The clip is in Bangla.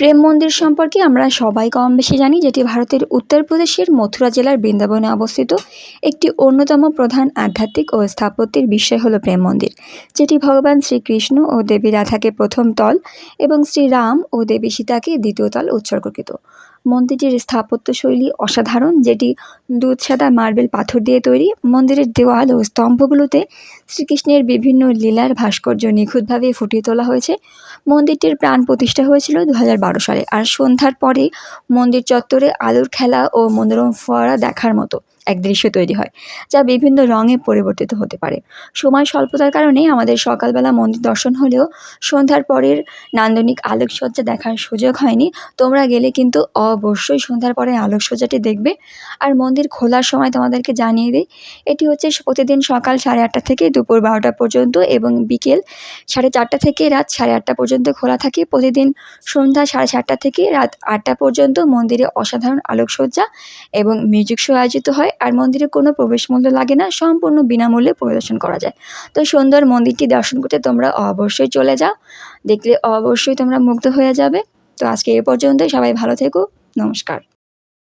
প্রেম মন্দির সম্পর্কে আমরা সবাই কম বেশি জানি, যেটি ভারতের উত্তরপ্রদেশের মথুরা জেলার বৃন্দাবনে অবস্থিত একটি অন্যতম প্রধান আধ্যাত্মিক ও স্থাপত্যের বিষয় হলো প্রেম মন্দির, যেটি ভগবান শ্রীকৃষ্ণ ও দেবী রাধাকে প্রথম তল এবং শ্রীরাম ও দেবী সীতাকে দ্বিতীয় তল উৎসর্গকৃত। মন্দিরটির স্থাপত্যশৈলী অসাধারণ, যেটি দুধ সাদা মার্বেল পাথর দিয়ে তৈরি। মন্দিরের দেওয়াল ও স্তম্ভগুলোতে শ্রীকৃষ্ণের বিভিন্ন লীলার ভাস্কর্য নিখুঁতভাবে ফুটিয়ে তোলা হয়েছে। মন্দিরটির প্রাণ প্রতিষ্ঠা হয়েছিল 2012 সালে, আর সন্ধ্যার পরে মন্দির চত্বরে আলোর খেলা ও মনোরম ফোয়ারা দেখার মতো এক দৃশ্য তৈরি হয়, যা বিভিন্ন রঙে পরিবর্তিত হতে পারে। সময় স্বল্পতার কারণে আমাদের সকালবেলা মন্দির দর্শন হলেও সন্ধ্যার পরের নান্দনিক আলোকসজ্জা দেখার সুযোগ হয়নি। তোমরা গেলে কিন্তু অবশ্যই সন্ধ্যার পরে আলোকসজ্জাটি দেখবে। আর মন্দির খোলার সময় তোমাদেরকে জানিয়ে দিই, এটি হচ্ছে প্রতিদিন সকাল 8:30 থেকে দুপুর 12টা পর্যন্ত এবং বিকেল 4:30 থেকে রাত 8:30 পর্যন্ত খোলা থাকে। প্রতিদিন সন্ধ্যা 4:30 থেকে রাত 8টা পর্যন্ত মন্দিরে অসাধারণ আলোকসজ্জা এবং মিউজিক শো আয়োজিত হয়। আর মন্দিরে কোনো প্রবেশ মূল্য লাগে না, সম্পূর্ণ বিনামূল্যে পরিদর্শন করা যায়। তো সুন্দর মন্দিরটি দর্শন করতে তোমরা অবশ্যই চলে যাও, দেখলে অবশ্যই তোমরা মুগ্ধ হয়ে যাবে। তো আজকে এ পর্যন্তই, সবাই ভালো থেকো, নমস্কার।